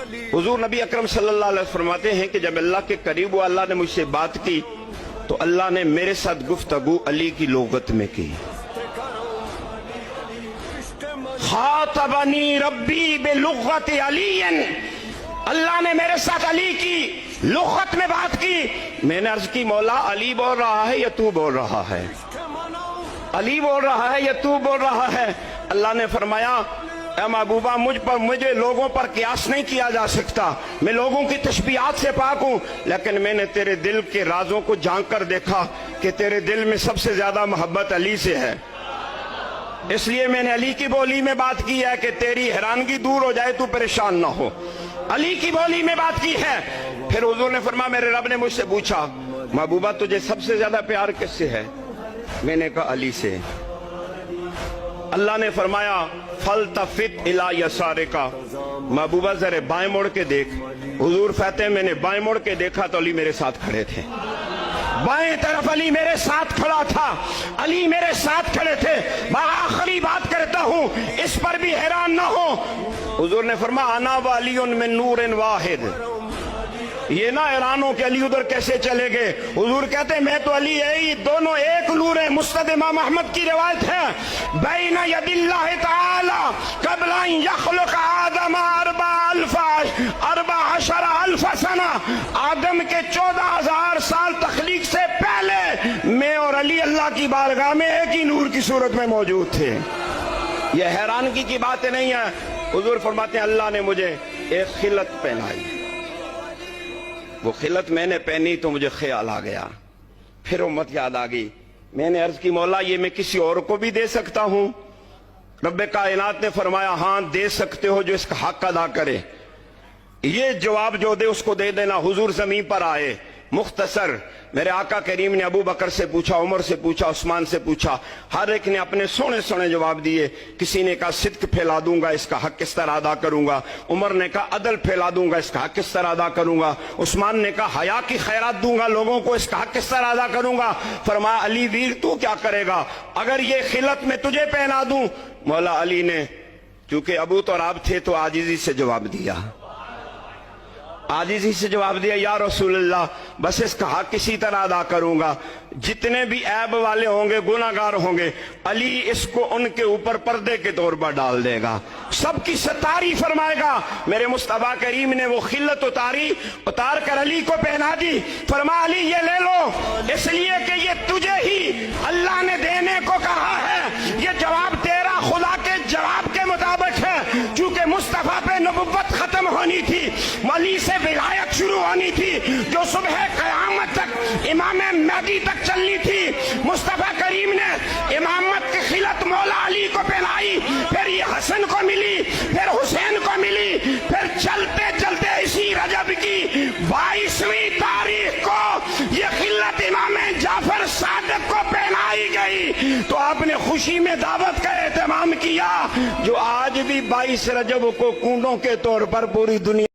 हुजूर नबी अकरम सल्लल्लाहु अलैहि वसल्लम फरमाते हैं कि जब अल्लाह के करीब हुआ, अल्लाह ने मुझसे बात की तो अल्लाह ने मेरे साथ गुफ्तगू अली की लोगत में की। खातबनी रब्बी बिलुग़्वत अलीयन, अल्लाह ने मेरे साथ अली की लुग़त में बात की। मैंने अर्ज की, मौला अली बोल रहा है या तू बोल रहा है? अली बोल रहा है या तू बोल रहा है? अल्लाह ने फरमाया, ए महबूबा, मुझे लोगों पर कियास नहीं किया जा सकता, मैं लोगों की तशबीहात से पाक हूं, लेकिन मैंने तेरे दिल के राजों को झांक कर देखा कि तेरे दिल में सबसे ज्यादा मोहब्बत अली से है, इसलिए मैंने अली की बोली में बात की है कि तेरी हैरानगी दूर हो जाए, तू परेशान ना हो। अली की बोली में बात की है। फिर हुजूर ने फरमाया, मेरे रब ने मुझसे पूछा, महबूबा तुझे सबसे ज्यादा प्यार किससे है? मैंने कहा अली से। अल्लाह ने फरमाया, फल्तफित इला यसारिका, महबूबा जरा बाएं मुड़ के देख। हुजूर कहते हैं, मैंने बाएं मुड़ के देखा तो अली मेरे साथ खड़े थे। बाएं तरफ अली मेरे साथ खड़ा था, अली मेरे साथ खड़े थे। मैं आखिरी बात करता हूं, इस पर भी हैरान ना हो। हुजूर ने फरमाया, अना व अलीउन मिन नूरिन वाहिद, ये ना हैरान हो कि अली उधर कैसे चले गए। हुजूर कहते हैं, मैं तो अली है ही, दोनों एक नूर है। मुस्नद इमाम अहमद की रिवायत है, बैन यदिल्लाह ताला क़ब्ल अन यख़्लुक़ आदम अर्बा अशरा अल्फ सना, आदम के 14,000 साल तख्लीक से पहले मैं और अली अल्लाह की बारगाह में एक ही नूर की सूरत में मौजूद थे। यह हैरानगी की बात नहीं है। हुजूर फरमाते हैं, अल्लाह ने मुझे एक खिलत पहनाई, वो खिलत मैंने पहनी तो मुझे ख्याल आ गया, फिर उम्मत याद आ गई। मैंने अर्ज की, मौला ये मैं किसी और को भी दे सकता हूं? रब्बे कायनात ने फरमाया, हां दे सकते हो, जो इसका हक अदा करे। ये जवाब जो दे उसको दे देना। हुजूर जमीन पर आए, मुख्तसर, मेरे आका करीम ने अबू बकर से पूछा, उमर से पूछा, उस्मान से पूछा, हर एक ने अपने सोने सोने जवाब दिए। किसी ने कहा सिद्क फैला दूंगा, इसका हक किस तरह अदा करूंगा। उमर ने कहा अदल फैला दूंगा, इसका हक किस तरह अदा करूंगा। उस्मान ने कहा हया की खैरात दूंगा लोगों को, इसका हक किस तरह अदा करूंगा। फरमाया, अली वीर तू क्या करेगा अगर ये खिलत में तुझे पहना दूं? मौला अली ने, चूंकि अबू तो आप थे, तो आजिजी से जवाब दिया, आजिजी से जवाब दिया, या रसूलल्लाह बस इसका हक किसी तरह अदा करूंगा। जितने भी ऐब वाले होंगे, गुनाहगार होंगे, अली इसको उनके ऊपर पर्दे के तौर पर डाल देगा, सबकी सतारी फरमाएगा। मेरे मुस्तफा करीम ने वो खिल्लत उतारी, उतार कर अली को पहना दी। फरमा, अली ये ले लो, इसलिए कि ये तुझे ही अल्लाह ने देने को कहा है। ये जवाब तेरा खुदा के जवाब के मुताबिक है। चूंकि मुस्तफा पे नबुव्वत खत्म होनी थी, अली से विलायत शुरू होनी थी, जो सुबह क़यामत तक इमाम महदी तक चलनी थी। मुस्तफा करीम ने इमामत की खिलत मौला अली को पहनाई, फिर ये हसन को मिली, फिर हुसैन को मिली, फिर चलते चलते इसी रजब की 22वीं तारीख को ये खिलत इमाम जाफर सादिक को पहनाई गई। तो आपने खुशी में दावत का एहतमाम किया, जो आज भी 22 रजब को कूनों के तौर पर पूरी दुनिया